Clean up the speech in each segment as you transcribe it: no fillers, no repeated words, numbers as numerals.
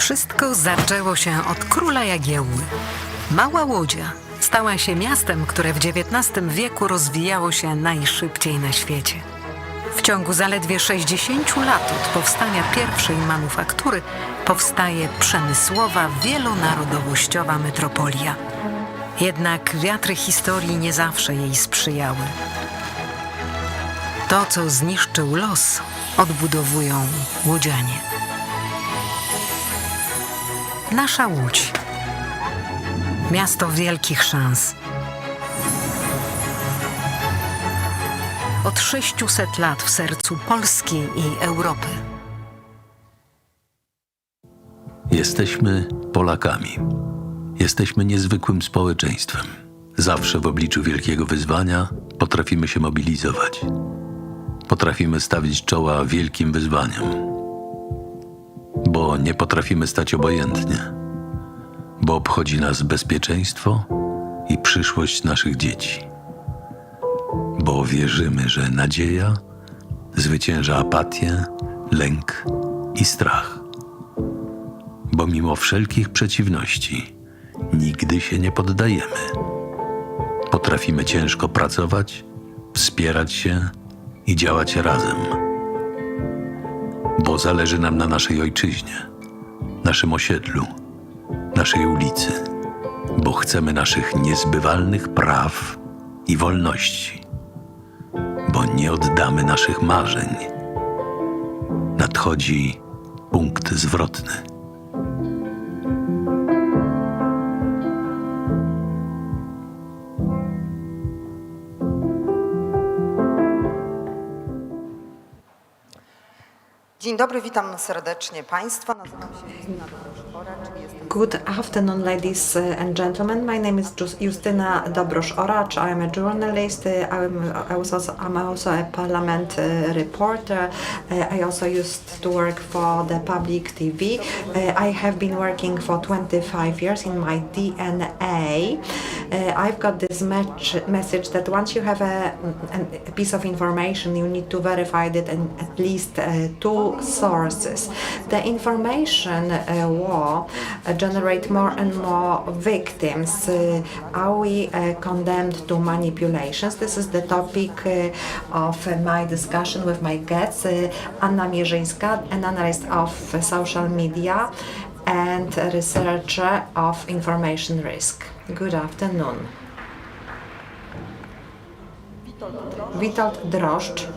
Wszystko zaczęło się od króla Jagiełły. Mała Łodzia stała się miastem, które w XIX wieku rozwijało się najszybciej na świecie. W ciągu zaledwie 60 lat od powstania pierwszej manufaktury powstaje przemysłowa, wielonarodowościowa metropolia. Jednak wiatry historii nie zawsze jej sprzyjały. To, co zniszczył los, odbudowują łodzianie. Nasza Łódź. Miasto wielkich szans. Od 600 lat w sercu Polski i Europy. Jesteśmy Polakami. Jesteśmy niezwykłym społeczeństwem. Zawsze w obliczu wielkiego wyzwania potrafimy się mobilizować. Potrafimy stawić czoła wielkim wyzwaniom. Bo nie potrafimy stać obojętnie. Bo obchodzi nas bezpieczeństwo i przyszłość naszych dzieci. Bo wierzymy, że nadzieja zwycięża apatię, lęk i strach. Bo mimo wszelkich przeciwności nigdy się nie poddajemy. Potrafimy ciężko pracować, wspierać się i działać razem. Bo zależy nam na naszej ojczyźnie, naszym osiedlu, naszej ulicy. Bo chcemy naszych niezbywalnych praw i wolności. Bo nie oddamy naszych marzeń. Nadchodzi punkt zwrotny. Dzień dobry, witam serdecznie Państwa. Nazywam się Justyna Dobrosz-Oracz. Good afternoon, ladies and gentlemen. My name is Justyna Dobrosz-Oracz. I am a journalist. I'm also a parliament reporter. I also used to work for the public TV. I have been working for 25 years in my DNA. I've got this message that once you have a piece of information, you need to verify it in at least two sources. The information war generate more and more victims. Are we condemned to manipulations? This is the topic of my discussion with my guests. Anna Mierzyńska, an analyst of social media and a researcher of information risk. Good afternoon. Witold Drożdż,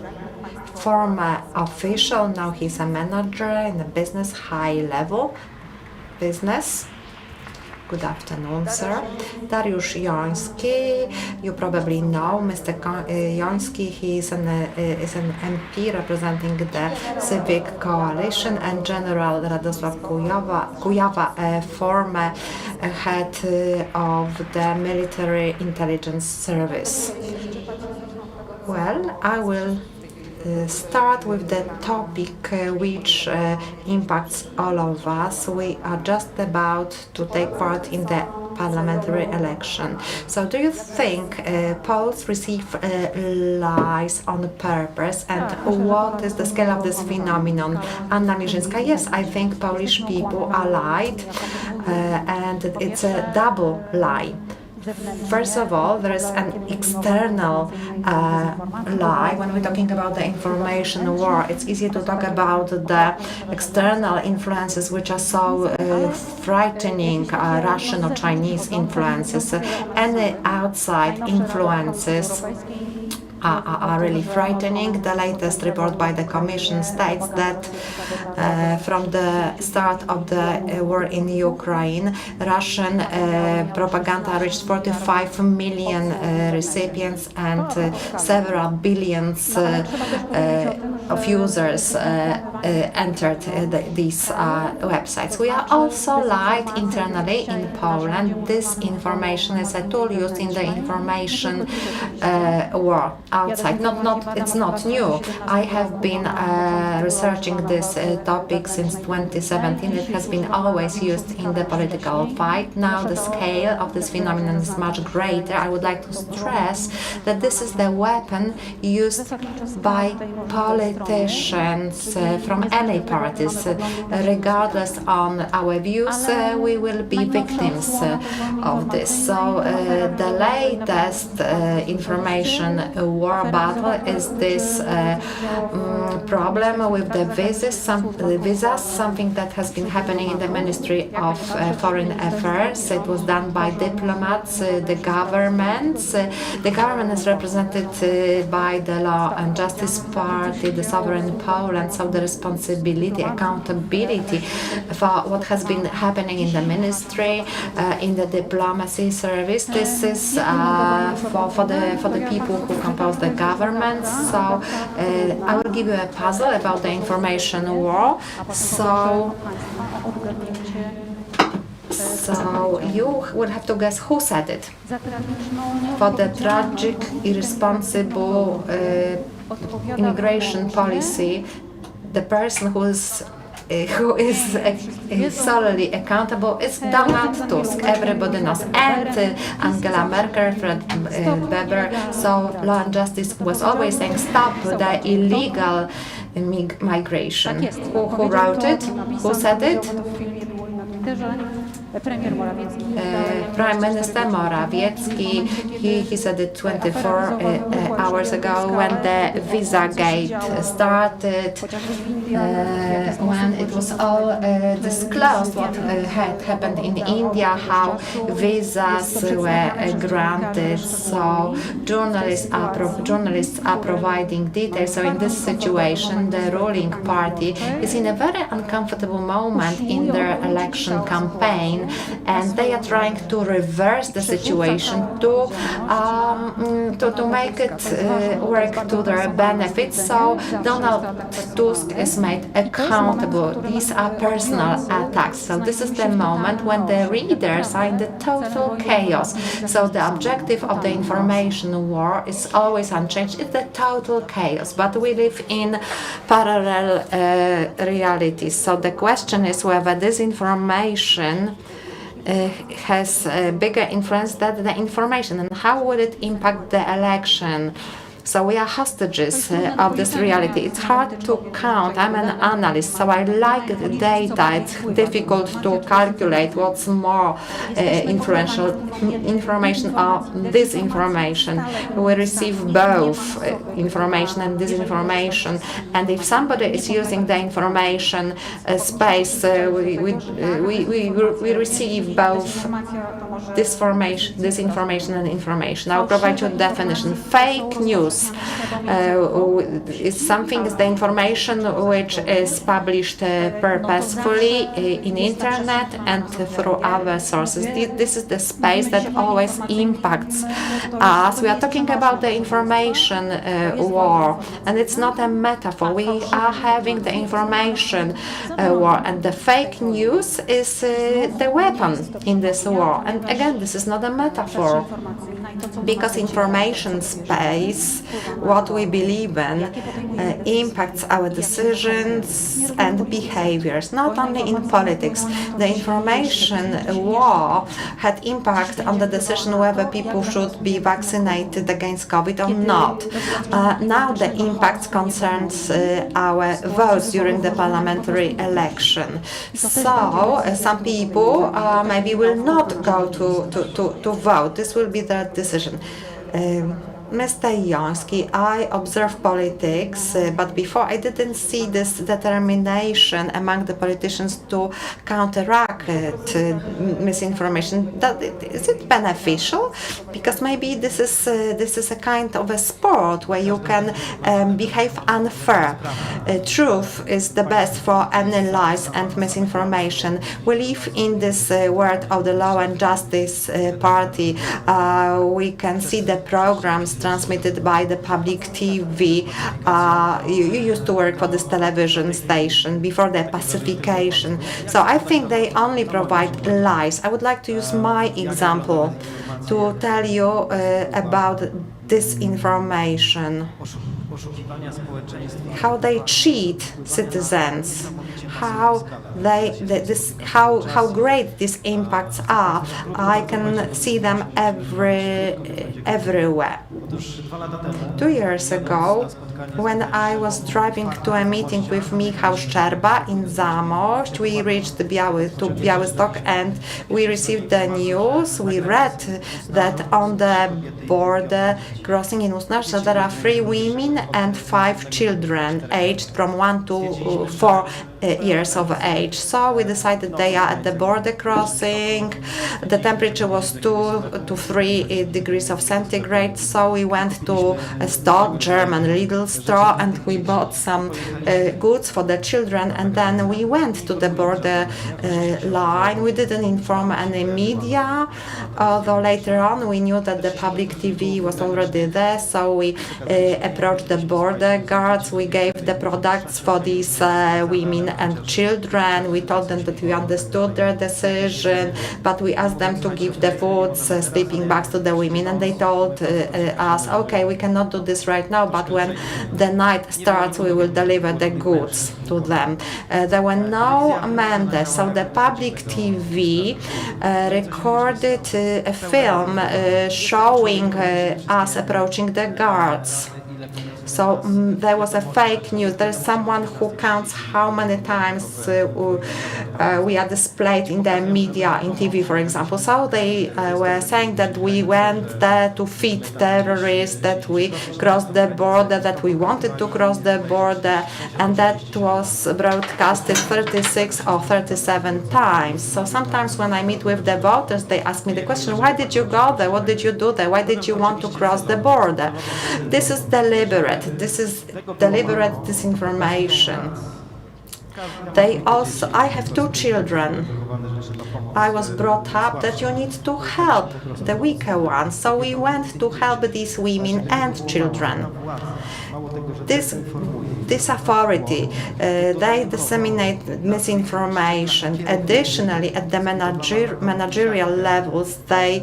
former official, now he's a manager in a business, high level business. Good afternoon, sir. Dariusz Joński, you probably know Mr. Joński. He is an MP representing the Civic Coalition, and General Radoslav Kujawa, a former head of the Military Intelligence Service. Well, I will start with the topic which impacts all of us. We are just about to take part in the parliamentary election. So do you think Poles receive lies on purpose, and what is the scale of this phenomenon? Anna Mierzyńska, yes, I think Polish people are lied, and it's a double lie. First of all, there is an external lie. When we're talking about the information war, it's easy to talk about the external influences which are so frightening, Russian or Chinese influences. Any outside influences are really frightening. The latest report by the Commission states that from the start of the war in Ukraine, Russian propaganda reached 45 million recipients, and several billions of users entered these websites. We are also lied internally in Poland. This information is a tool used in the information war outside. It's not new. I have been researching this topic since 2017. It has been always used in the political fight. Now the scale of this phenomenon is much greater. I would like to stress that this is the weapon used by politicians from any parties. Regardless on our views, we will be victims of this. So the latest information war battle is this problem with the visas, something that has been happening in the Ministry of Foreign Affairs. It was done by diplomats, the governments. The government is represented by the Law and Justice Party, the Sovereign Poland, so the responsibility, accountability for what has been happening in the ministry, in the diplomacy service. This is for the people who compose the government. So I will give you a puzzle about the information war. So you will have to guess who said it. For the tragic, irresponsible immigration policy, the person who is solely accountable is Donald Tusk. Everybody knows, and Angela Merkel, Fred Weber. So Law and Justice was always saying stop the illegal migration. Who wrote it? Who said it? Prime Minister Morawiecki, he said it 24 hours ago when the Visa Gate started, when it was all disclosed what had happened in India, how visas were granted. So journalists are providing details. So in this situation, the ruling party is in a very uncomfortable moment in their election campaign, and they are trying to reverse the situation to make it work to their benefit. So Donald Tusk is made accountable. These are personal attacks. So this is the moment when the readers are in the total chaos. So the objective of the information war is always unchanged. It's the total chaos. But we live in parallel realities. So the question is whether this information has a bigger influence than the information, and how will it impact the election. So we are hostages of this reality. It's hard to count. I'm an analyst, so I like the data. It's difficult to calculate what's more influential, information or disinformation. We receive both information and disinformation. And if somebody is using the information space, we receive both disinformation and information. I'll provide you a definition. Fake news is something, is the information which is published purposefully in internet and through other sources. This is the space that always impacts us. We are talking about the information war, and it's not a metaphor. We are having the information war, and the fake news is the weapon in this war. And again, this is not a metaphor, because information space, what we believe in, impacts our decisions and behaviors, not only in politics. The information war had impact on the decision whether people should be vaccinated against COVID or not. Now the impact concerns our votes during the parliamentary election. So some people maybe will not go to vote. This will be their decision. Mr. Joński, I observe politics, but before I didn't see this determination among the politicians to counteract misinformation. Is it beneficial? Because maybe this is a kind of a sport where you can behave unfair. Truth is the best for any lies and misinformation. We live in this world of the Law and Justice Party. We can see the programs transmitted by the public TV. You used to work for this television station before the pacification. So I think they only provide lies. I would like to use my example to tell you about disinformation. How they cheat citizens, how great these impacts are. I can see them everywhere. 2 years ago, when I was driving to a meeting with Michał Szczerba in Zamość, we reached Białystok and we received the news. We read that on the border crossing in Usnarz there are 3 women and 5 children aged from 1 to 4 years of age. So we decided they are at the border crossing. The temperature was 2 to 3 degrees of centigrade. So we went to a store, German Lidl store, and we bought some goods for the children. And then we went to the border line. We didn't inform any media, although later on we knew that the public TV was already there. So we approached the border guards. We gave the products for these women and children. We told them that we understood their decision, but we asked them to give the foods, sleeping bags to the women, and they told us, okay, we cannot do this right now, but when the night starts, we will deliver the goods to them. There were no men there, so the public TV recorded a film showing us approaching the guards. So there was a fake news. There is someone who counts how many times we are displayed in the media, in TV, for example. So they were saying that we went there to feed terrorists, that we crossed the border, that we wanted to cross the border, and that was broadcasted 36 or 37 times. So sometimes when I meet with the voters, they ask me the question, why did you go there? What did you do there? Why did you want to cross the border? This is deliberate. This is deliberate disinformation. I have 2 children. I was brought up that you need to help the weaker ones. So we went to help these women and children. This authority, they disseminate misinformation. Additionally, at the managerial levels, they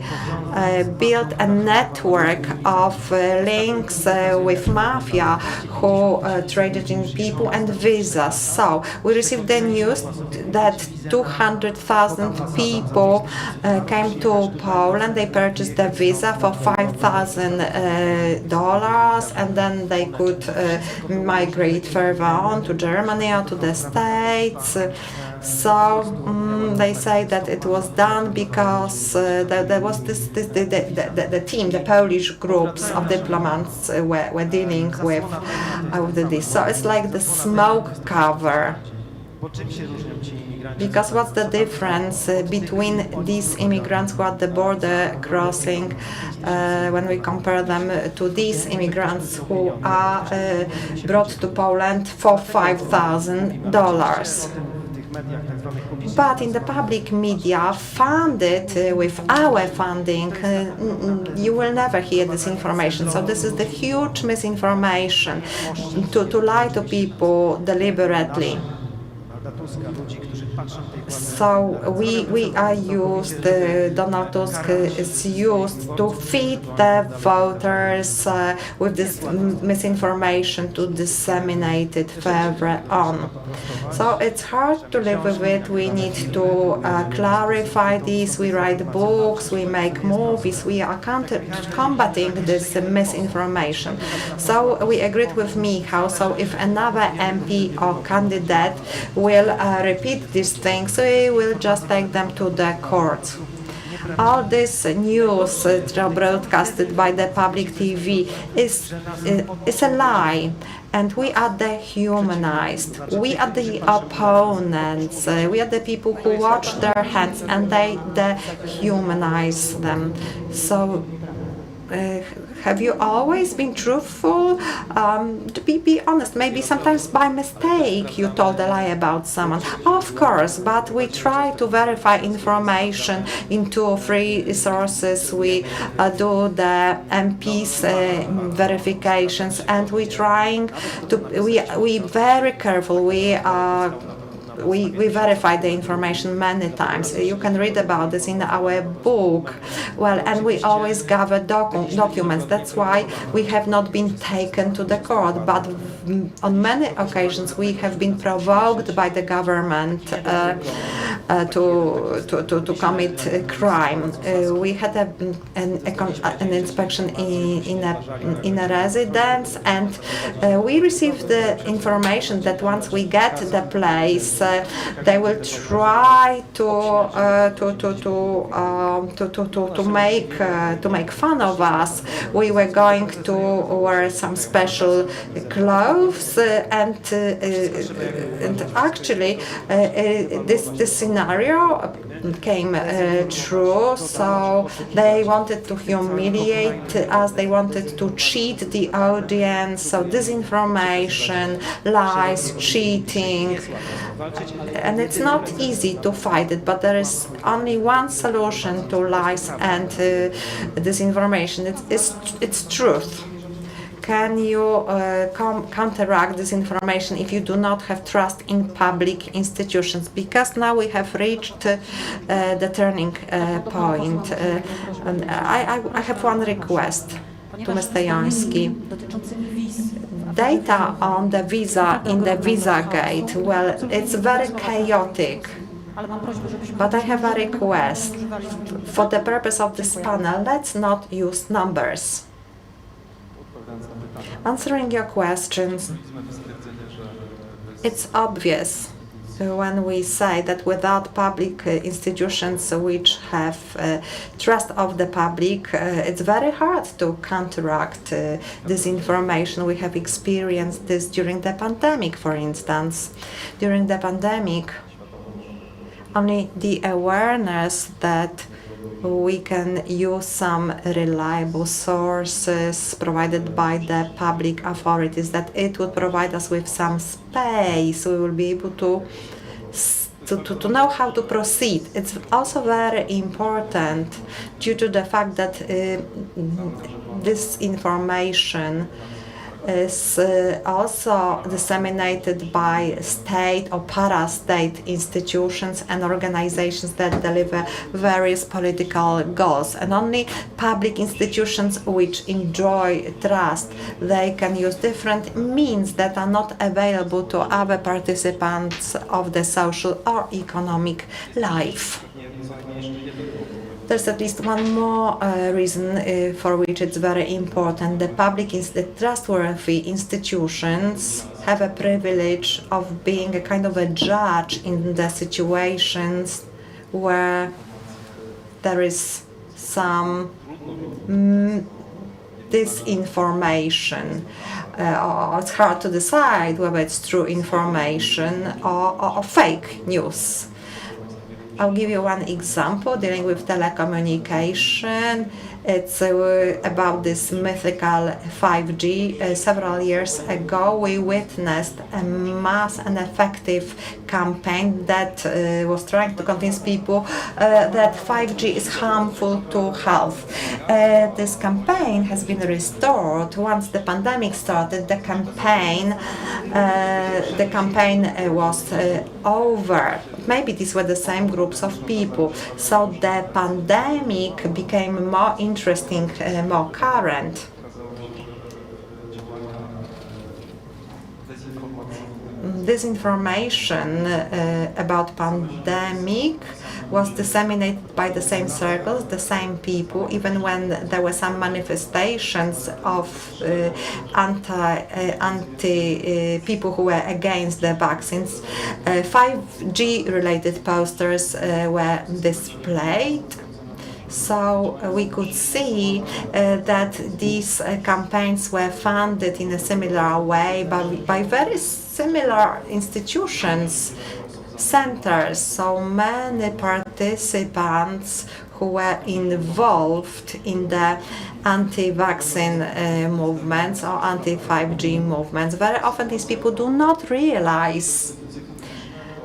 build a network of links with mafia who traded in people and visas. So we received the news that 200,000 people came to Poland. They purchased a visa for $5,000, and then they could migrate further on to Germany or to the States. So they say that it was done because there was the team, the Polish groups of diplomats were dealing with this. So it's like the smoke cover. Because what's the difference between these immigrants who are at the border crossing when we compare them to these immigrants who are brought to Poland for $5,000? But in the public media, funded with our funding, you will never hear this information. So this is the huge misinformation, to lie to people deliberately. So we are used, Donald Tusk is used to feed the voters with this misinformation, to disseminate it further on. So it's hard to live with it. We need to clarify this. We write books, we make movies, we are combating this misinformation. So we agreed with Michał. So if another MP or candidate will repeat these things, we will just take them to the courts. All this news broadcasted by the public TV is a lie, and we are dehumanized. We are the opponents. We are the people who wash their hands, and they dehumanize them. So have you always been truthful? To be honest, maybe sometimes by mistake you told a lie about someone. Of course, but we try to verify information in 2 or 3 sources. We do the MP's verifications, and we very careful. we verified the information many times. You can read about this in our book. Well, and we always gather documents. That's why we have not been taken to the court. But on many occasions, we have been provoked by the government to commit a crime. We had an inspection in a residence, and we received the information that once we get the place, they will try to make fun of us. We were going to wear some special clothes, and actually this scenario came true. So they wanted to humiliate us, they wanted to cheat the audience, so disinformation, lies, cheating, and it's not easy to fight it, but there is only one solution to lies and disinformation. It's truth. Can you counteract this information if you do not have trust in public institutions? Because now we have reached the turning point. And I have one request to Mr. Joński. Data on the visa in the visa gate, well, it's very chaotic. But I have a request. For the purpose of this panel, let's not use numbers. Answering your questions, it's obvious when we say that without public institutions which have trust of the public, it's very hard to counteract disinformation. We have experienced this during the pandemic, for instance. During the pandemic, only the awareness that we can use some reliable sources provided by the public authorities, that it would provide us with some space. We will be able to know how to proceed. It's also very important due to the fact that this information is also disseminated by state or para-state institutions and organizations that deliver various political goals. And only public institutions which enjoy trust, they can use different means that are not available to other participants of the social or economic life. There's at least one more reason for which it's very important. The trustworthy institutions have a privilege of being a kind of a judge in the situations where there is some disinformation. It's hard to decide whether it's true information or fake news. I'll give you one example dealing with telecommunication. It's about this mythical 5G. Several years ago, we witnessed a mass and effective campaign that was trying to convince people that 5G is harmful to health. This campaign has been restored. Once the pandemic started, the campaign was over. Maybe these were the same groups of people. So the pandemic became more interesting, more current. This information about pandemic was disseminated by the same circles, the same people, even when there were some manifestations of anti people who were against the vaccines. 5G related posters were displayed. So we could see that these campaigns were funded in a similar way by very similar institutions, centers. So many participants who were involved in the anti-vaccine movements or anti-5G movements. Very often these people do not realize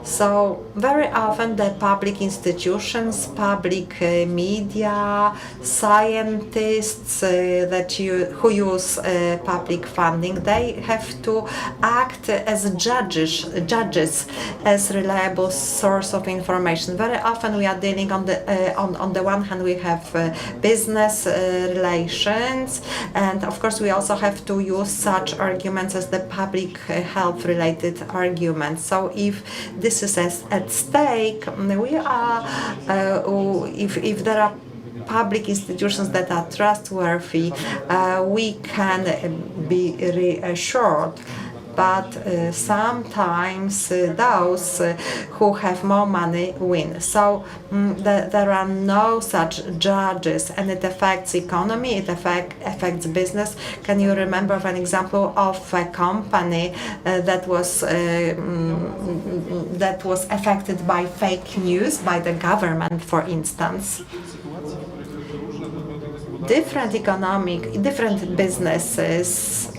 So very often the public institutions, public media, scientists who use public funding, they have to act as judges, as reliable source of information. Very often we are dealing on the one hand we have business relations, and of course we also have to use such arguments as the public health related arguments. So if this is at stake, we are if there are public institutions that are trustworthy, we can be reassured. But sometimes those who have more money win. So there are no such judges, and it affects economy, it affects business. Can you remember of an example of a company that was affected by fake news by the government, for instance? Different businesses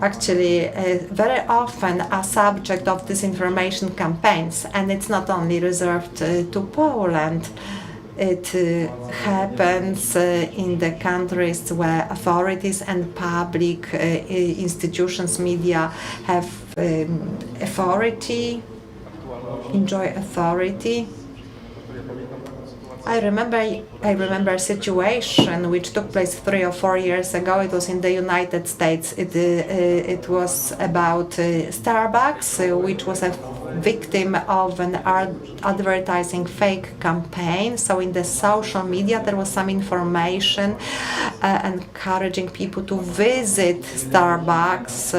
actually very often are subject of disinformation campaigns, and it's not only reserved to Poland. It happens in the countries where authorities and public institutions, media have enjoy authority. I remember a situation which took place 3 or 4 years ago. It was in the United States. It was about Starbucks, which was a victim of an advertising fake campaign. So in the social media there was some information encouraging people to visit Starbucks.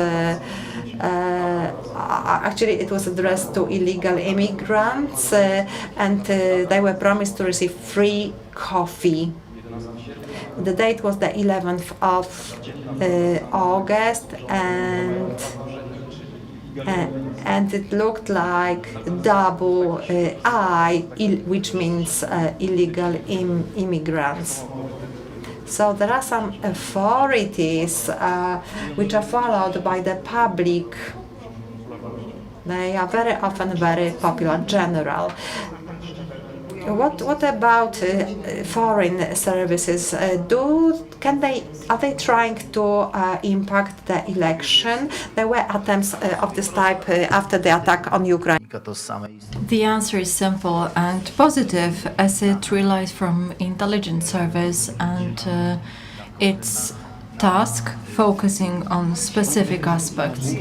Actually, it was addressed to illegal immigrants, and they were promised to receive free coffee. The date was the 11th of August, and it looked like double I, which means illegal immigrants. So there are some authorities which are followed by the public. They are very often very popular, general. What about foreign services? Are they trying to impact the election? There were attempts of this type after the attack on Ukraine. The answer is simple and positive, as it relies from intelligence service and its task focusing on specific aspects.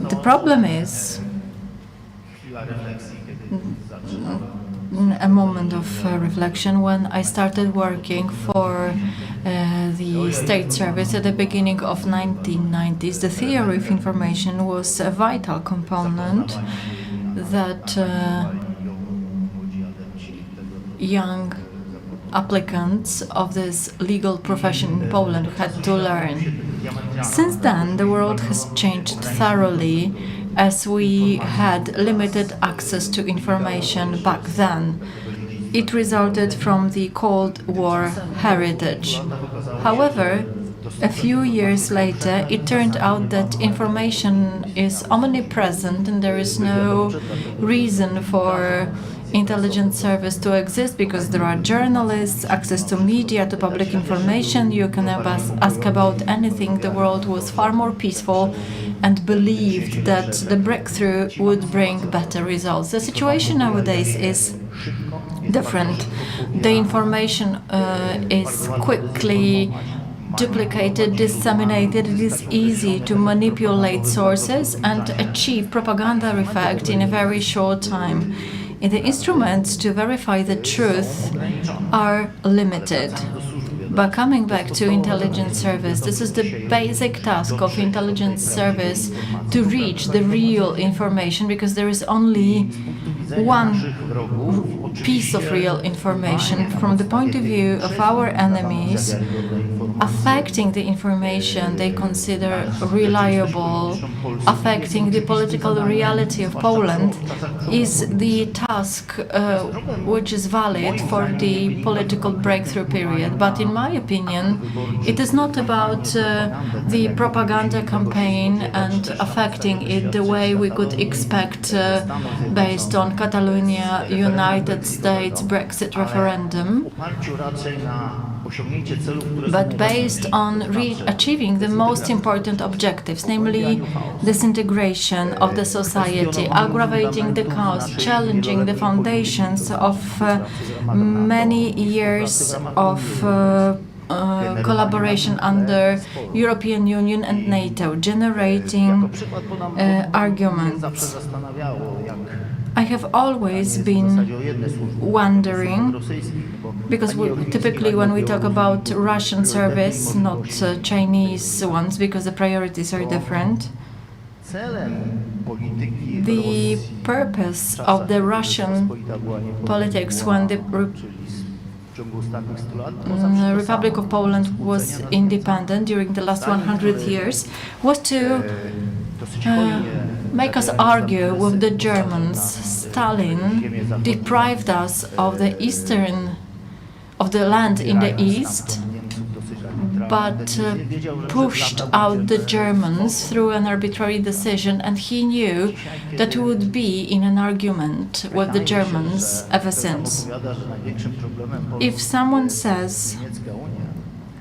The problem is a moment of reflection when I started working for the state service at the beginning of 1990s. The theory of information was a vital component that young applicants of this legal profession in Poland had to learn. Since then, the world has changed thoroughly, as we had limited access to information back then. It resulted from the Cold War heritage. However, a few years later, it turned out that information is omnipresent and there is no reason for intelligence service to exist, because there are journalists, access to media, to public information. You can ask about anything. The world was far more peaceful and believed that the breakthrough would bring better results. The situation nowadays is different. The information is quickly duplicated, disseminated. It is easy to manipulate sources and achieve propaganda effect in a very short time. The instruments to verify the truth are limited. But coming back to intelligence service, this is the basic task of intelligence service, to reach the real information, because there is only one piece of real information. From the point of view of our enemies, affecting the information they consider reliable, affecting the political reality of Poland, is the task which is valid for the political breakthrough period. But in my opinion, it is not about the propaganda campaign and affecting it the way we could expect based on Catalonia, United States, Brexit referendum, but based on achieving the most important objectives, namely disintegration of the society, aggravating the cause, challenging the foundations of many years of collaboration under European Union and NATO, generating arguments. I have always been wondering, because typically when we talk about Russian service, not Chinese ones, because the priorities are different, the purpose of the Russian politics when the Republic of Poland was independent during the last 100 years was to make us argue with the Germans. Stalin deprived us of the land in the east, but pushed out the Germans through an arbitrary decision, and he knew that we would be in an argument with the Germans ever since. If someone says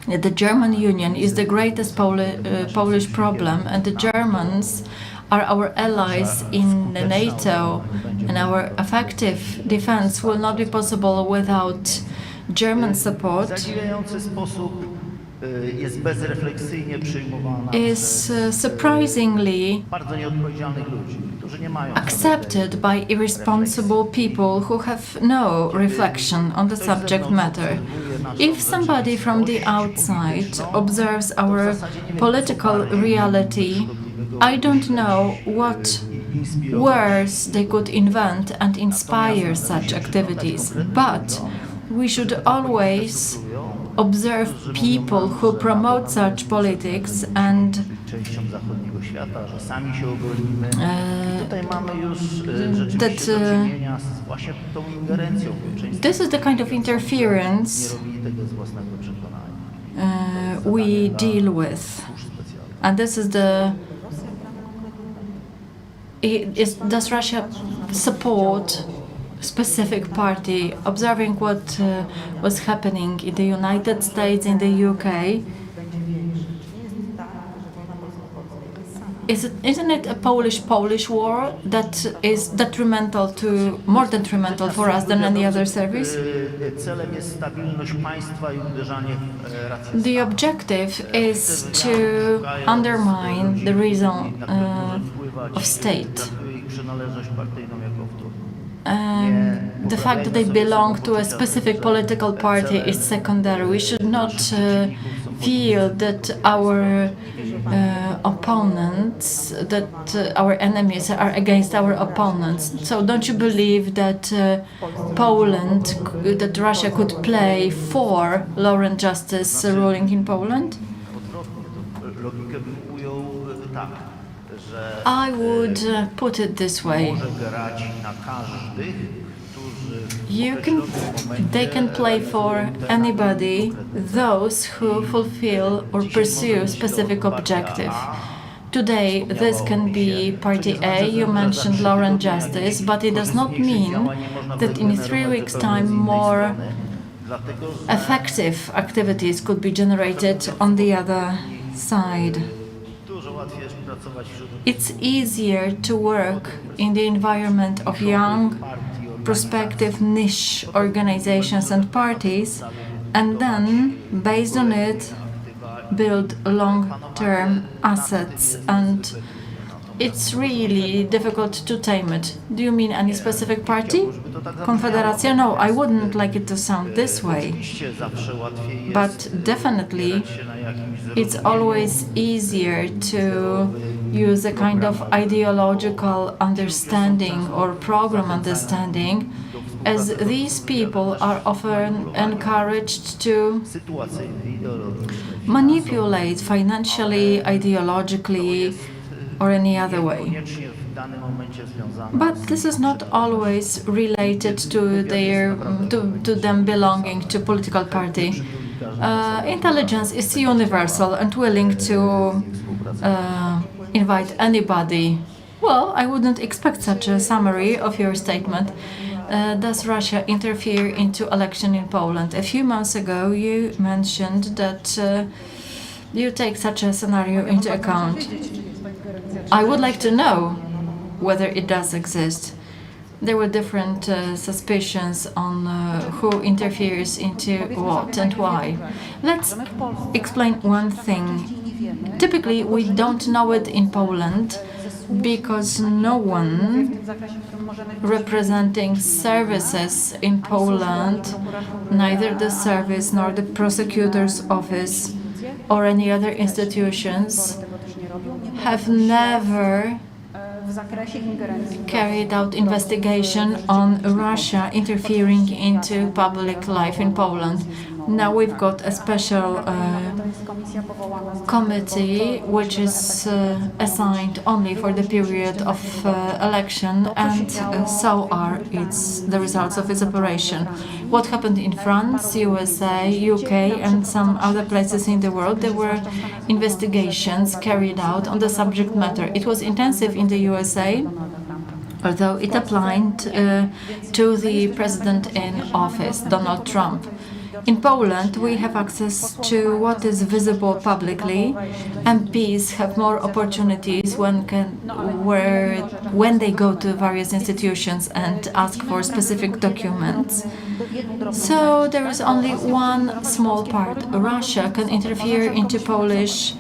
that the German Union is the greatest Polish problem and the Germans are our allies in the NATO and our effective defense will not be possible without German support, is surprisingly accepted by irresponsible people who have no reflection on the subject matter. If somebody from the outside observes our political reality, I don't know what words they could invent and inspire such activities, but we should always observe people who promote such politics and this is the kind of interference we deal with, and this is does Russia support specific party? Observing what was happening in the United States, in the UK, isn't it a Polish war that is more detrimental for us than any other service? The objective is to undermine the reason of state. The fact that they belong to a specific political party is secondary. We should not feel that our opponents, our enemies are against our opponents. So don't you believe that that Russia could play for law and justice ruling in Poland? I would put it this way. They can play for anybody, those who fulfill or pursue specific objective. Today, this can be Party A, you mentioned law and justice, but it does not mean that in 3 weeks' time more effective activities could be generated on the other side. It's easier to work in the environment of young, prospective niche organizations and parties, and then, based on it, build long-term assets. And it's really difficult to tame it. Do you mean any specific party? Confederacja? No, I wouldn't like it to sound this way. But definitely, it's always easier to use a kind of ideological understanding or program understanding as these people are often encouraged to manipulate financially, ideologically, or any other way. But this is not always related to to them belonging to political party. Intelligence is universal and willing to invite anybody. Well, I wouldn't expect such a summary of your statement. Does Russia interfere into election in Poland? A few months ago, you mentioned that you take such a scenario into account. I would like to know whether it does exist. There were different suspicions on who interferes into what and why. Let's explain one thing. Typically, we don't know it in Poland because no one representing services in Poland, neither the service nor the prosecutor's office or any other institutions, have never carried out investigation on Russia interfering into public life in Poland. Now we've got a special committee which is assigned only for the period of election, and so are the results of its operation. What happened in France, USA, UK and some other places in the world, there were investigations carried out on the subject matter. It was intensive in the USA, although it applied to the president in office, Donald Trump. In Poland, we have access to what is visible publicly. MPs have more opportunities when they go to various institutions and ask for specific documents. So there is only one small part. Russia can interfere into Polish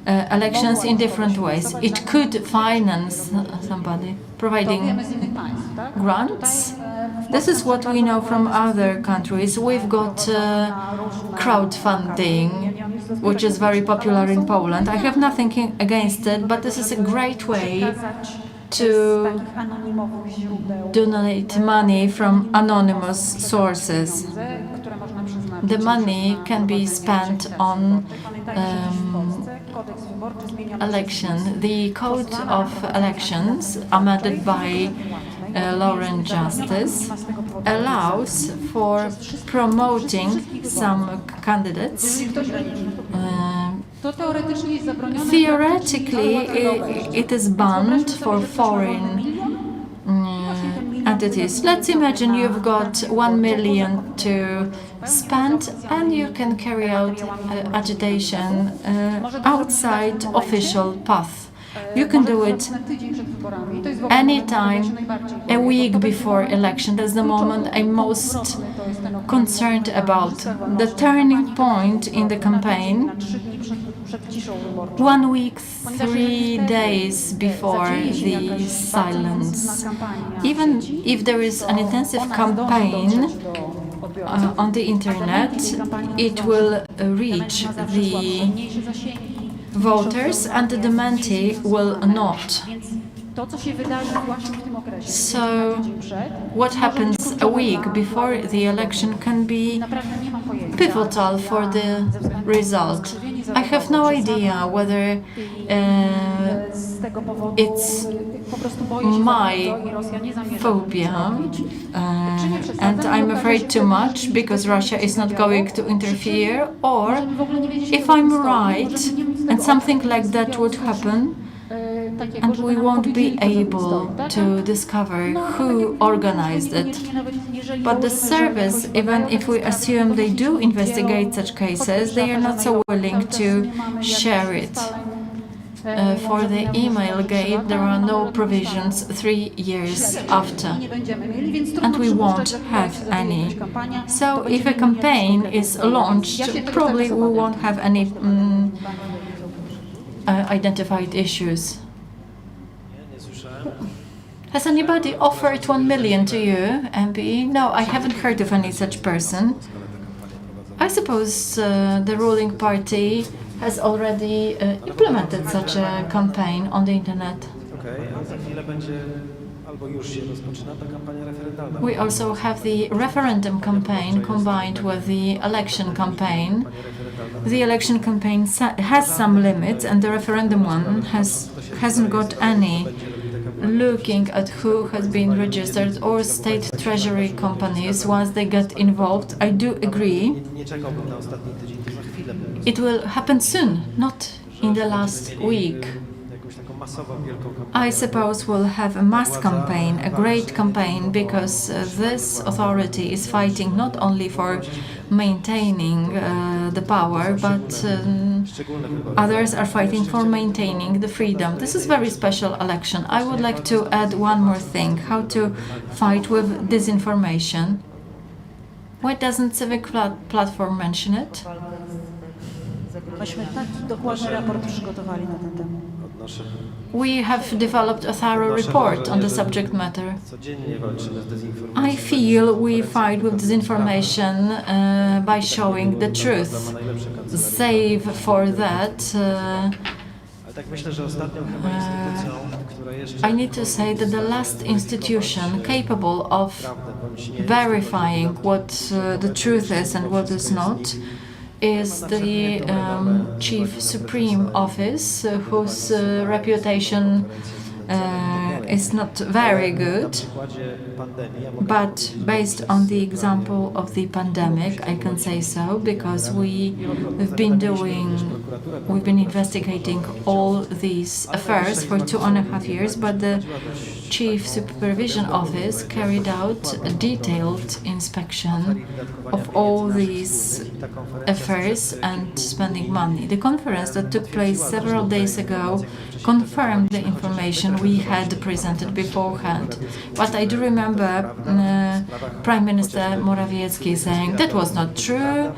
elections in different ways. It could finance somebody, providing grants. This is what we know from other countries. We've got crowdfunding, which is very popular in Poland. I have nothing against it, but this is a great way to donate money from anonymous sources. The money can be spent on election. The Code of Elections, amended by Law and Justice, allows for promoting some candidates. Theoretically, it is banned for foreign entities. Let's imagine you've got 1 million to spend and you can carry out agitation outside official path. You can do it anytime, a week before election. That's the moment I'm most concerned about. The turning point in the campaign, 1 week, 3 days before the silence. Even if there is an intensive campaign on the internet, it will reach the voters and the dementi will not. So what happens a week before the election can be pivotal for the result. I have no idea whether it's my phobia and I'm afraid too much because Russia is not going to interfere, or if I'm right and something like that would happen and we won't be able to discover who organized it. But the service, even if we assume they do investigate such cases, they are not so willing to share it. For the email gate, there are no provisions 3 years after, and we won't have any. So if a campaign is launched, probably we won't have any identified issues. Has anybody offered 1 million to you, MP? No, I haven't heard of any such person. I suppose the ruling party has already implemented such a campaign on the internet. We also have the referendum campaign combined with the election campaign. The election campaign has some limits, and the referendum one hasn't got any. Looking at who has been registered or state treasury companies once they get involved, I do agree. It will happen soon, not in the last week. I suppose we'll have a mass campaign, a great campaign, because this authority is fighting not only for maintaining the power, but others are fighting for maintaining the freedom. This is a very special election. I would like to add one more thing, how to fight with disinformation. Why doesn't Civic Platform mention it? Myśmy tak dokładny raport przygotowali na ten temat. We have developed a thorough report on the subject matter. I feel we fight with disinformation by showing the truth. Save for that, I need to say that the last institution capable of verifying what the truth is and what is not is the Chief Supreme Office, whose reputation is not very good. But based on the example of the pandemic, I can say so, because we've been investigating all these affairs for 2.5 years, but the Chief Supervision Office carried out a detailed inspection of all these affairs and spending money. The conference that took place several days ago confirmed the information we had presented beforehand. But I do remember Prime Minister Morawiecki saying that was not true.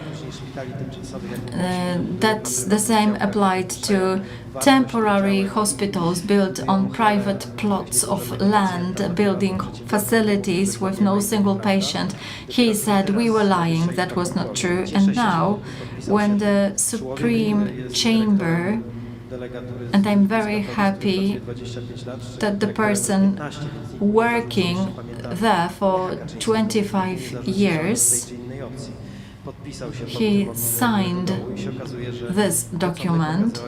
That the same applied to temporary hospitals built on private plots of land, building facilities with no single patient. He said we were lying, that was not true. And now, when the Supreme Chamber, and I'm very happy that the person working there for 25 years, he signed this document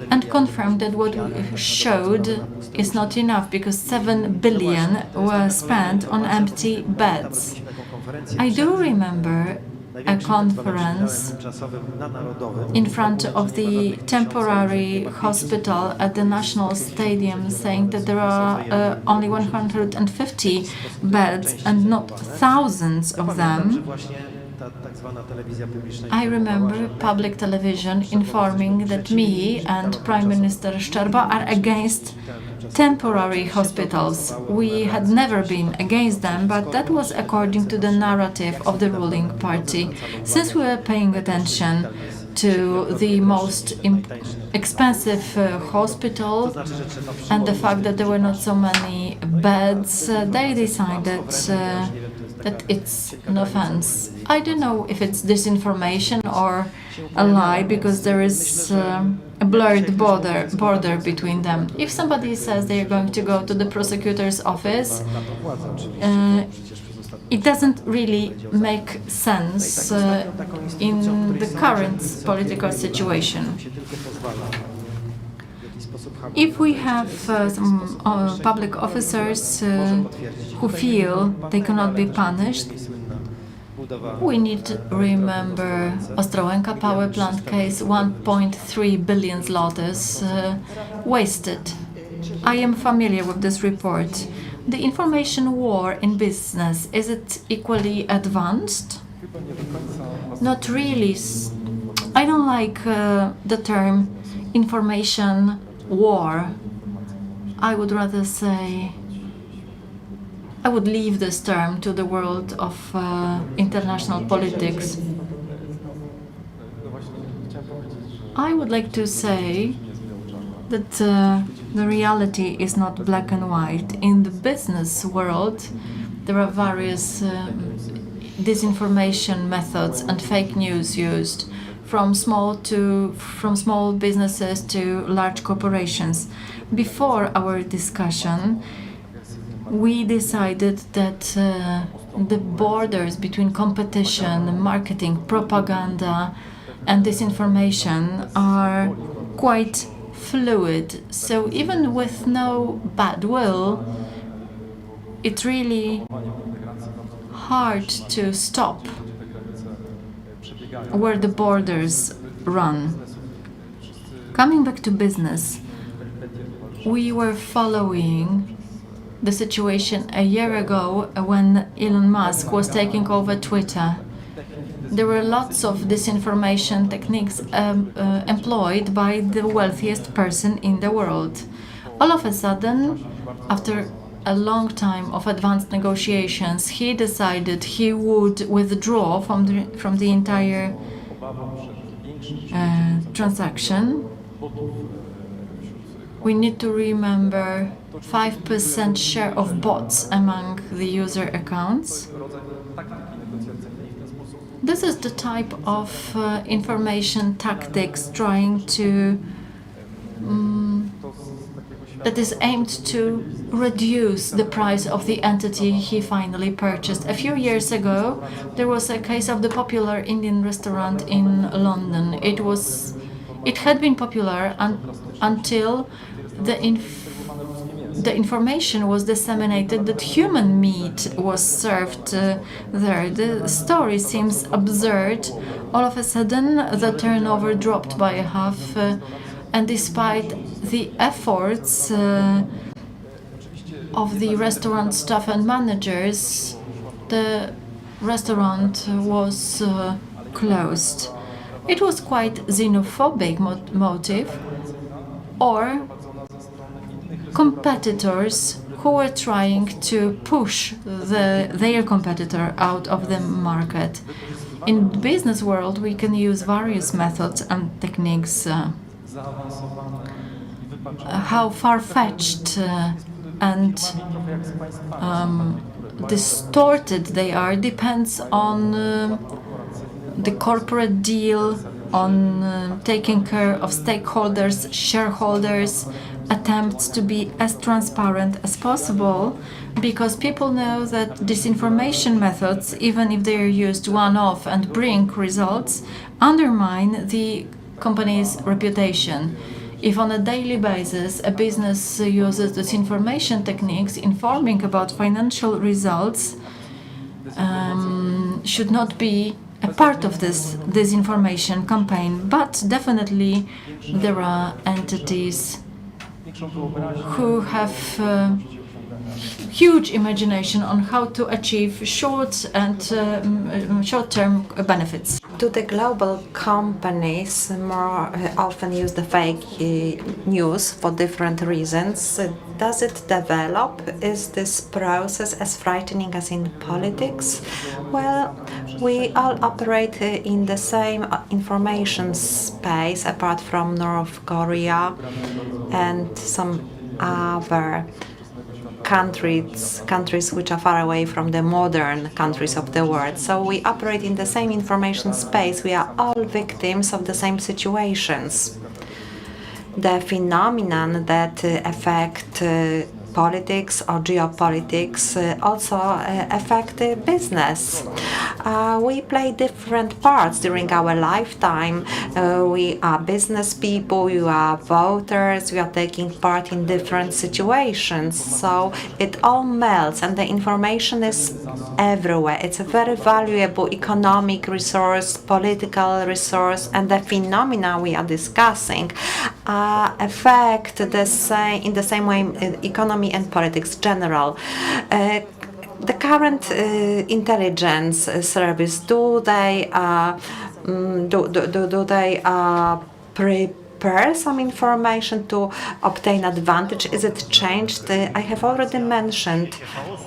and confirmed that what we showed is not enough, because 7 billion were spent on empty beds. I do remember a conference in front of the temporary hospital at the National Stadium saying that there are only 150 beds and not thousands of them. I remember public television informing that me and Prime Minister Szczerba are against temporary hospitals. We had never been against them, but that was according to the narrative of the ruling party. Since we were paying attention to the most expensive hospital and the fact that there were not so many beds, they decided that it's an offense. I don't know if it's disinformation or a lie, because there is a blurred border between them. If somebody says they're going to go to the prosecutor's office, it doesn't really make sense in the current political situation. If we have some public officers who feel they cannot be punished, we need to remember Ostrołęka power plant case, 1.3 billion zlotys wasted. I am familiar with this report. The information war in business, is it equally advanced? Not really. I don't like the term information war. I would rather say, I would leave this term to the world of international politics. I would like to say that the reality is not black and white. In the business world, there are various disinformation methods and fake news used, from small businesses to large corporations. Before our discussion, we decided that the borders between competition, marketing, propaganda, and disinformation are quite fluid. So even with no bad will, it's really hard to stop where the borders run. Coming back to business, we were following the situation a year ago when Elon Musk was taking over Twitter. There were lots of disinformation techniques employed by the wealthiest person in the world. All of a sudden, after a long time of advanced negotiations, he decided he would withdraw from the entire transaction. We need to remember 5% share of bots among the user accounts. This is the type of information tactics trying to that is aimed to reduce the price of the entity he finally purchased. A few years ago, there was a case of the popular Indian restaurant in London. It had been popular until the information was disseminated that human meat was served there. The story seems absurd. All of a sudden, the turnover dropped by half, and despite the efforts of the restaurant staff and managers, the restaurant was closed. It was quite xenophobic motive, or competitors who were trying to push their competitor out of the market. In the business world, we can use various methods and techniques. How far-fetched and distorted they are depends on the corporate deal, on taking care of stakeholders, shareholders, attempts to be as transparent as possible, because people know that disinformation methods, even if they are used one-off and bring results, undermine the company's reputation. If on a daily basis a business uses disinformation techniques, informing about financial results should not be a part of this disinformation campaign, but definitely there are entities who have huge imagination on how to achieve short-term benefits. Do the global companies more often use the fake news for different reasons? Does it develop? Is this process as frightening as in politics? Well, we all operate in the same information space, apart from North Korea and some other countries which are far away from the modern countries of the world. So we operate in the same information space. We are all victims of the same situations. The phenomenon that affect politics or geopolitics also affect business. We play different parts during our lifetime. We are business people, we are voters, we are taking part in different situations. So it all melts and the information is everywhere. It's a very valuable economic resource, political resource, and the phenomena we are discussing affect in the same way economy and politics general. The current intelligence service, do they prepare some information to obtain advantage? Is it changed? I have already mentioned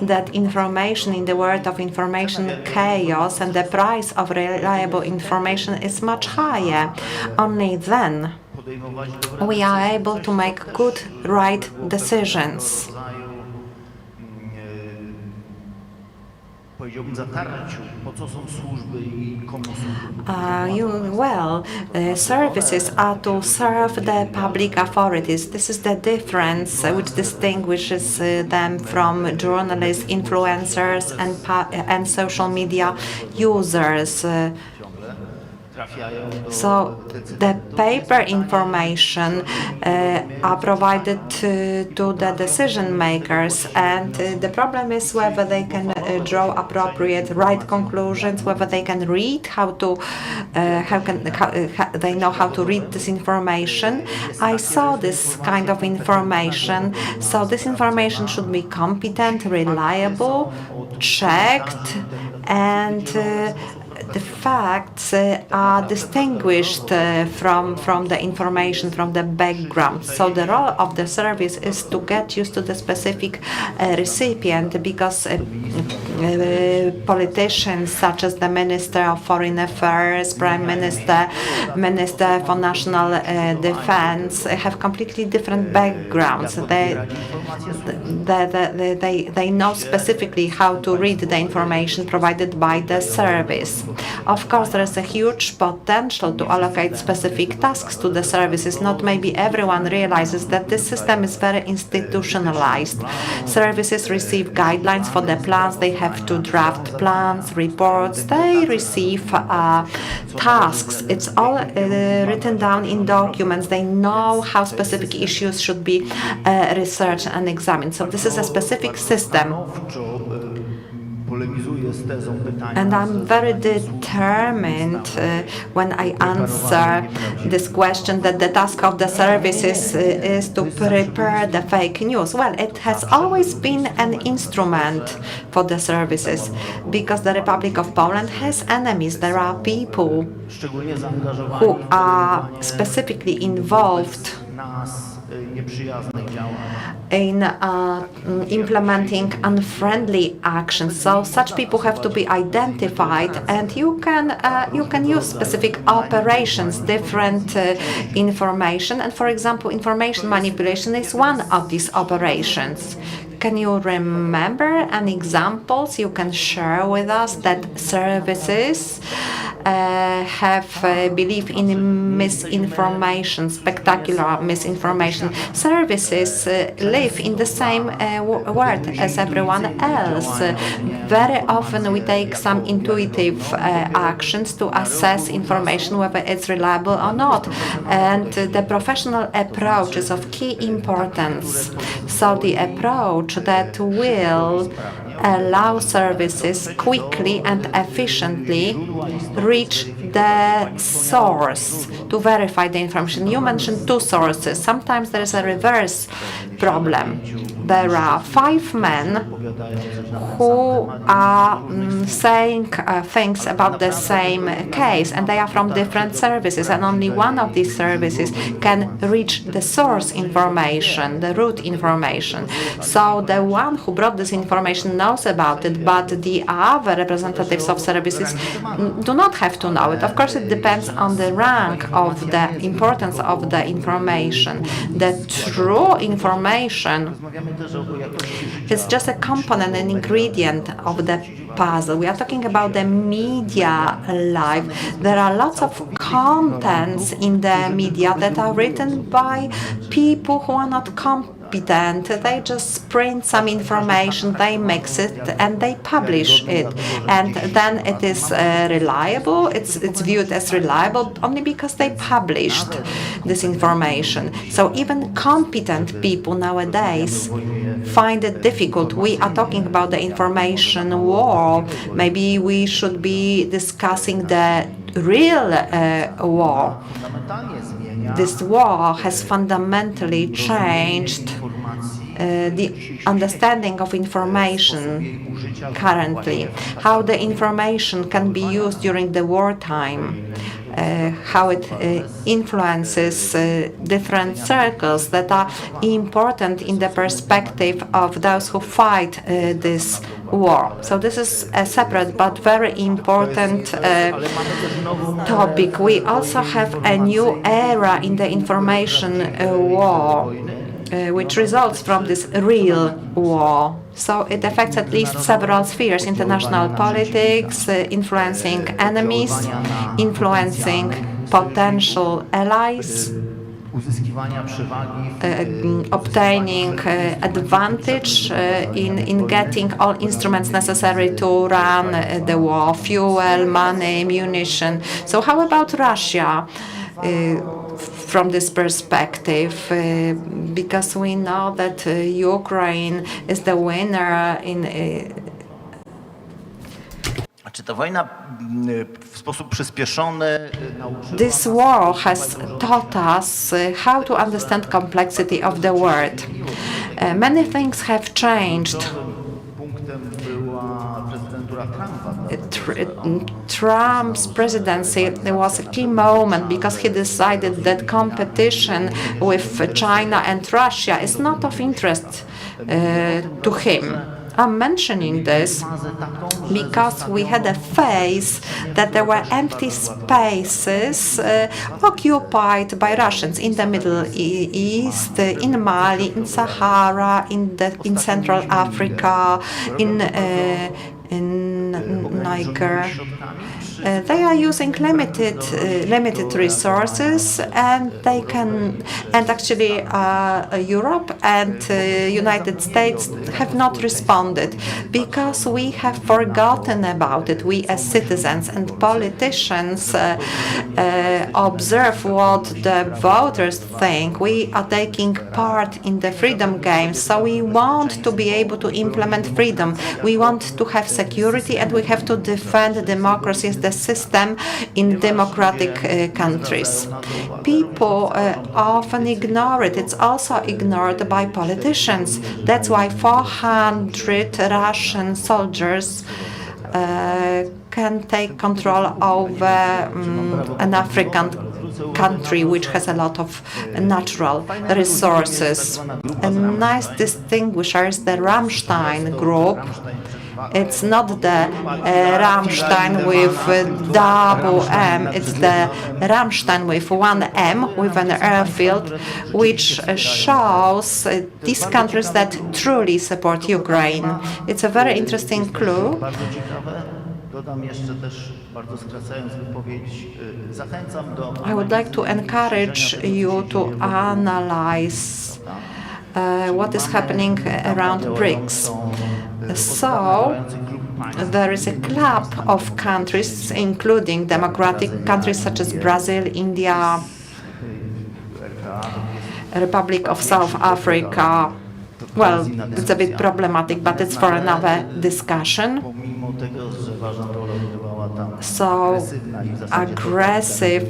that information in the world of information chaos and the price of reliable information is much higher. Only then we are able to make good, right decisions. powiedziałbym, zatarciu, po co są służby i komu są. Services are to serve the public authorities. This is the difference which distinguishes them from journalists, influencers, and social media users. So the paper information are provided to the decision makers, and the problem is whether they can draw appropriate right conclusions, whether they can read they know how to read this information. I saw this kind of information, so this information should be competent, reliable, checked, and the facts are distinguished from the information, from the background. So the role of the service is to get used to the specific recipient, because politicians such as the Minister of Foreign Affairs, Prime Minister, Minister for National Defense have completely different backgrounds. They know specifically how to read the information provided by the service. Of course, there is a huge potential to allocate specific tasks to the services. Not maybe everyone realizes that this system is very institutionalized. Services receive guidelines for the plans. They have to draft plans, reports. They receive tasks. It's all written down in documents. They know how specific issues should be researched and examined. So this is a specific system. And I'm very determined when I answer this question that the task of the services is to prepare the fake news. Well, it has always been an instrument for the services, because the Republic of Poland has enemies. There are people who are specifically involved in implementing unfriendly actions. So such people have to be identified, and you can use specific operations, different information, and for example, information manipulation is one of these operations. Can you remember any examples you can share with us that services have belief in misinformation, spectacular misinformation? Services live in the same world as everyone else. Very often we take some intuitive actions to assess information, whether it's reliable or not. And the professional approach is of key importance. So the approach that will allow services quickly and efficiently reach the source to verify the information. You mentioned two sources. Sometimes there is a reverse problem. There are 5 men who are saying things about the same case, and they are from different services, and only one of these services can reach the source information, the root information. So the one who brought this information knows about it, but the other representatives of services do not have to know it. Of course, it depends on the rank of the importance of the information. The true information is just a component, an ingredient of the puzzle. We are talking about the media life. There are lots of contents in the media that are written by people who are not competent. They just print some information, they mix it, and they publish it. And then it is reliable. It's viewed as reliable only because they published this information. So even competent people nowadays find it difficult. We are talking about the information war. Maybe we should be discussing the real war. This war has fundamentally changed the understanding of information currently, how the information can be used during the wartime, how it influences different circles that are important in the perspective of those who fight this war. So this is a separate but very important topic. We also have a new era in the information war, which results from this real war. So it affects at least several spheres: international politics, influencing enemies, influencing potential allies, uzyskiwania przewagi obtaining advantage in getting all instruments necessary to run the war: fuel, money, ammunition. So how about Russia from this perspective? Because we know that Ukraine is the winner in Czy ta wojna w sposób przyspieszony nauczyła This war has taught us how to understand complexity of the world. Many things have changed. punktem była prezydentura Trumpa? Trump's presidency was a key moment because he decided that competition with China and Russia is not of interest to him. I'm mentioning this because we had a phase that there were empty spaces occupied by Russians in the Middle East, in Mali, in Sahara, in Central Africa, in Niger. They are using limited resources, and they can, and actually Europe and United States have not responded because we have forgotten about it. We as citizens and politicians observe what the voters think. We are taking part in the freedom games, so we want to be able to implement freedom. We want to have security, and we have to defend democracy as the system in democratic countries. People often ignore it. It's also ignored by politicians. That's why 400 Russian soldiers can take control over an African country which has a lot of natural resources. A nice distinguisher is the Rammstein group. It's not the Rammstein with double M, it's the Rammstein with one M, with an airfield, which shows these countries that truly support Ukraine. It's a very interesting clue. Dodam jeszcze też, bardzo skracając wypowiedź, zachęcam do... I would like to encourage you to analyze what is happening around BRICS. So, there is a club of countries, including democratic countries such as Brazil, India, Republic of South Africa. Well, it's a bit problematic, but it's for another discussion. So, aggressive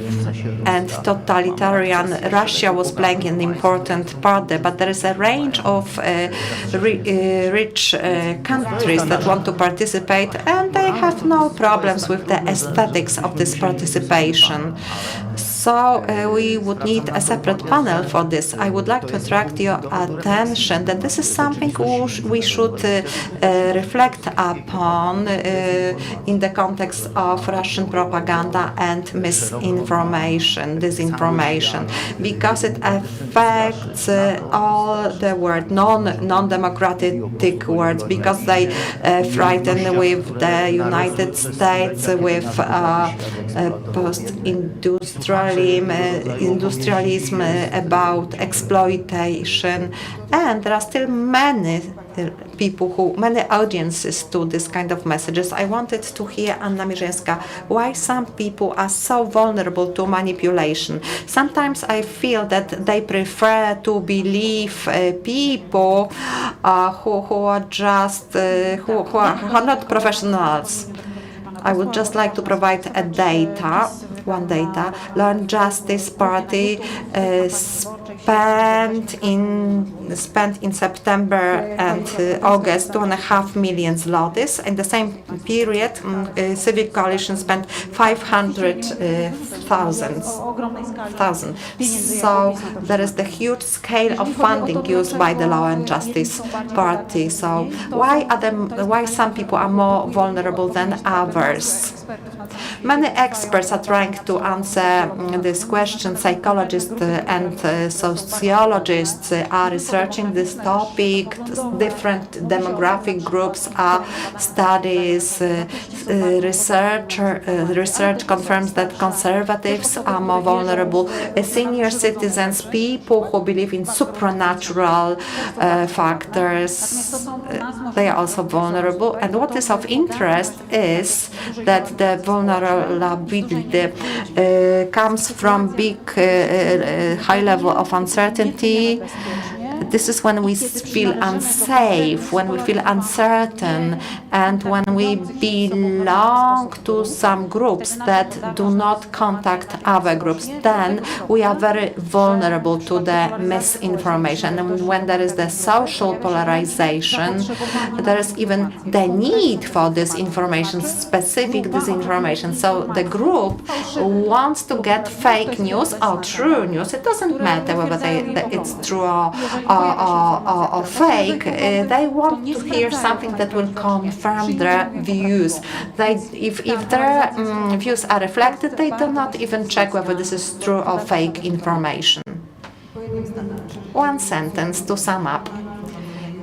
and totalitarian Russia was playing an important part there, but there is a range of rich countries that want to participate, and they have no problems with the aesthetics of this participation. So we would need a separate panel for this. I would like to attract your attention that this is something we should reflect upon in the context of Russian propaganda and misinformation, disinformation, because it affects all the world, non-democratic words, because they frighten with the United States, with post-industrialism, about exploitation, and there are still many many audiences to this kind of messages. I wanted to hear Anna Mierzyńska, why some people are so vulnerable to manipulation. Sometimes I feel that they prefer to believe people who are just who are not professionals. I would just like to provide a data. Law and Justice Party spent in September and August 2.5 million zlotys. In the same period, Civic Coalition spent 500,000. So there is the huge scale of funding used by the Law and Justice Party. So why some people are more vulnerable than others? Many experts are trying to answer this question, psychologists and sociologists are researching this topic. Different demographic groups are studies. Research confirms that conservatives are more vulnerable. Senior citizens, people who believe in supernatural factors, they are also vulnerable. And what is of interest is that the vulnerability comes from big high level of uncertainty. This is when we feel unsafe, when we feel uncertain, and when we belong to some groups that do not contact other groups, then we are very vulnerable to the misinformation. And when there is the social polarization, there is even the need for disinformation, specific disinformation. So the group wants to get fake news or true news. It doesn't matter whether it's true or fake. They want to hear something that will confirm their views. If their views are reflected, they do not even check whether this is true or fake information. One sentence to sum up.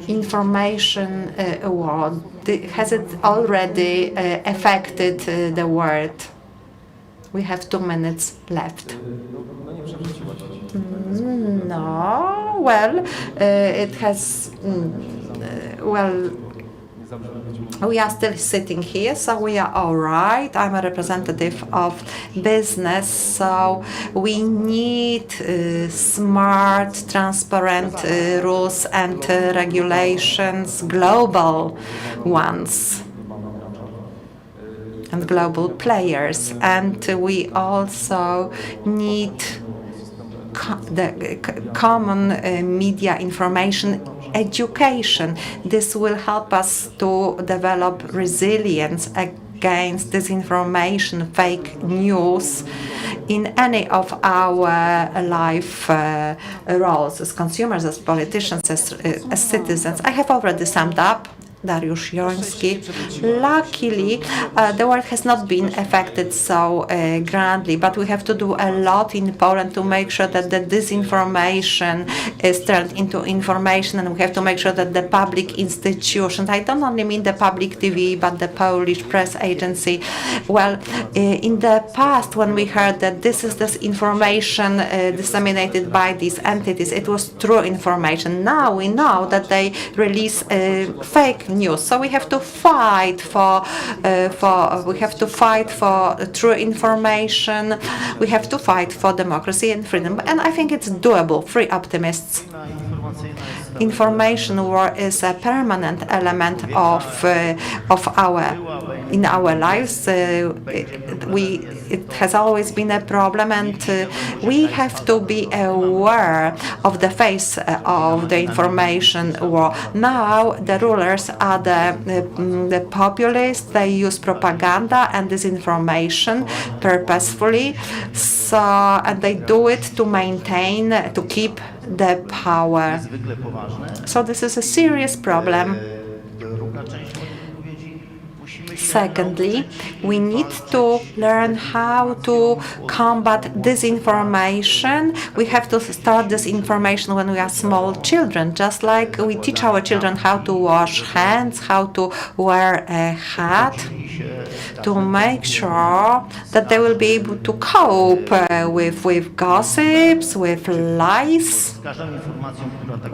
Information war, has it already affected the world? We have 2 minutes left. No, well, it has, well, we are still sitting here, so we are all right. I'm a representative of business, so we need smart, transparent rules and regulations, global ones, and global players. And we also need the common media information education. This will help us to develop resilience against disinformation, fake news in any of our life roles as consumers, as politicians, as citizens. I have already summed up. Dariusz Joński. Luckily, the world has not been affected so grandly, but we have to do a lot in Poland to make sure that the disinformation is turned into information, and we have to make sure that the public institutions, I don't only mean the public TV, but the Polish press agency, well, in the past, when we heard that this is this information disseminated by these entities, it was true information. Now we know that they release fake news. So we have to fight for true information. We have to fight for democracy and freedom, and I think it's doable. Free optimists. Information war is a permanent element of our lives. It has always been a problem, and we have to be aware of the face of the information war. Now the rulers are the populists. They use propaganda and disinformation purposefully, and they do it to maintain, to keep the power. So this is a serious problem. Secondly, we need to learn how to combat disinformation. We have to start disinformation when we are small children, just like we teach our children how to wash hands, how to wear a hat, to make sure that they will be able to cope with gossips, with lies,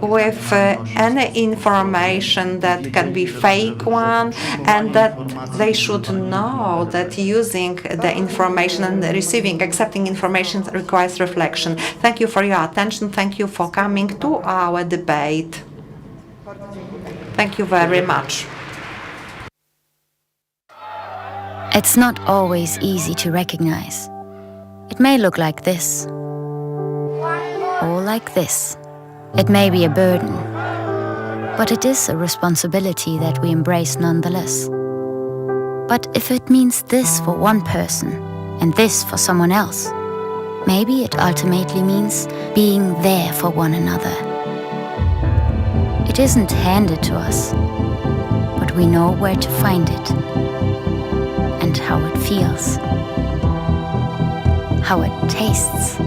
with any information that can be fake one, and that they should know that using the information and receiving, accepting information requires reflection. Thank you for your attention. Thank you for coming to our debate. Thank you very much. It's not always easy to recognize. It may look like this, or like this. It may be a burden, but it is a responsibility that we embrace nonetheless. But if it means this for one person and this for someone else, maybe it ultimately means being there for one another. It isn't handed to us, but we know where to find it and how it feels, how it tastes,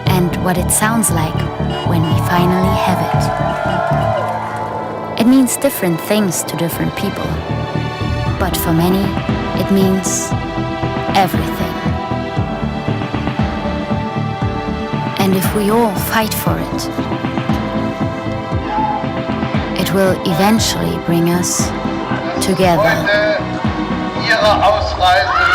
and what it sounds like when we finally have it. It means different things to different people, but for many, it means everything. And if we all fight for it, it will eventually bring us together. Ihre Ausreise.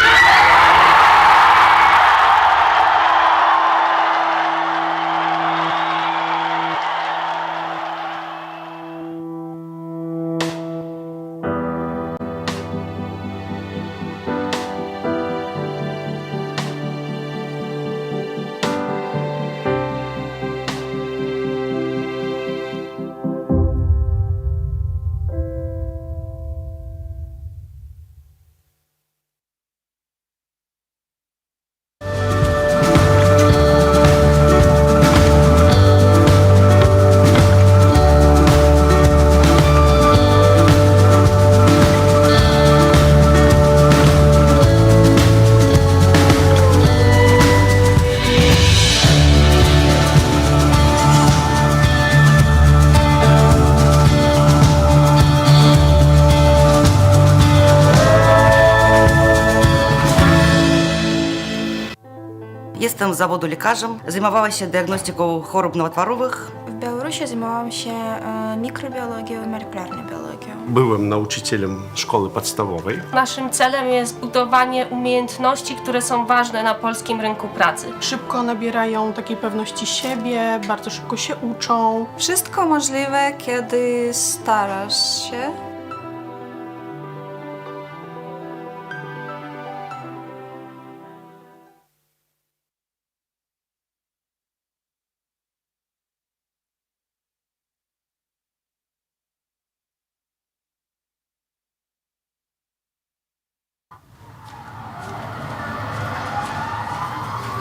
Jestem z zawodu lekarzem, zajmowałam się diagnostyką chorób nowotworowych. W Białorusi zajmowałam się mikrobiologią i molekularną biologią. Byłem nauczycielem szkoły podstawowej. Naszym celem jest budowanie umiejętności, które są ważne na polskim rynku pracy. Szybko nabierają takiej pewności siebie, bardzo szybko się uczą. Wszystko możliwe, kiedy starasz się.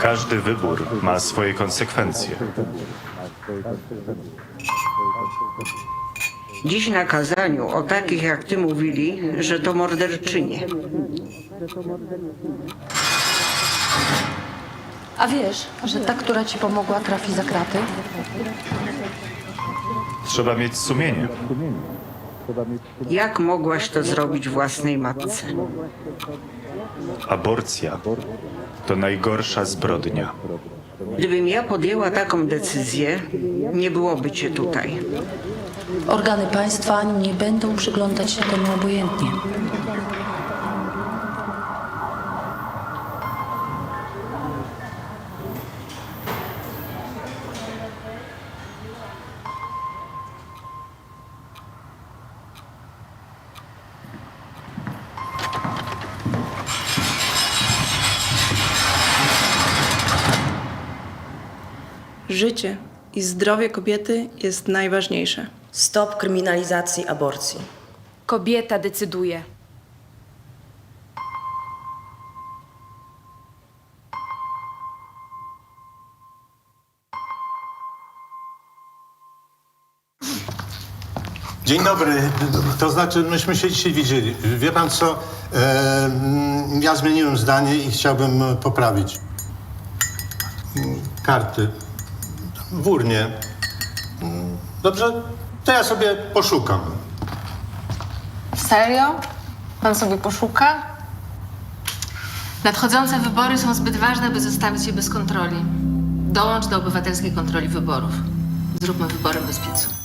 Każdy wybór ma swoje konsekwencje. Dziś na kazaniu o takich jak ty mówili, że to morderczynie. A wiesz, że ta, która ci pomogła, trafi za kraty? Trzeba mieć sumienie. Jak mogłaś to zrobić własnej matce? Aborcja to najgorsza zbrodnia. Gdybym ja podjęła taką decyzję, nie byłoby cię tutaj. Organy państwa nie będą przyglądać się temu obojętnie. Życie i zdrowie kobiety jest najważniejsze. Stop kryminalizacji aborcji. Kobieta decyduje. Dzień dobry. To znaczy, myśmy się dzisiaj widzieli. Wie pan co? Ja zmieniłem zdanie i chciałbym poprawić. Karty. W urnie. Dobrze? To ja sobie poszukam. Serio? Pan sobie poszuka? Nadchodzące wybory są zbyt ważne, by zostawić je bez kontroli. Dołącz do obywatelskiej kontroli wyborów. Zróbmy wybory bez picu.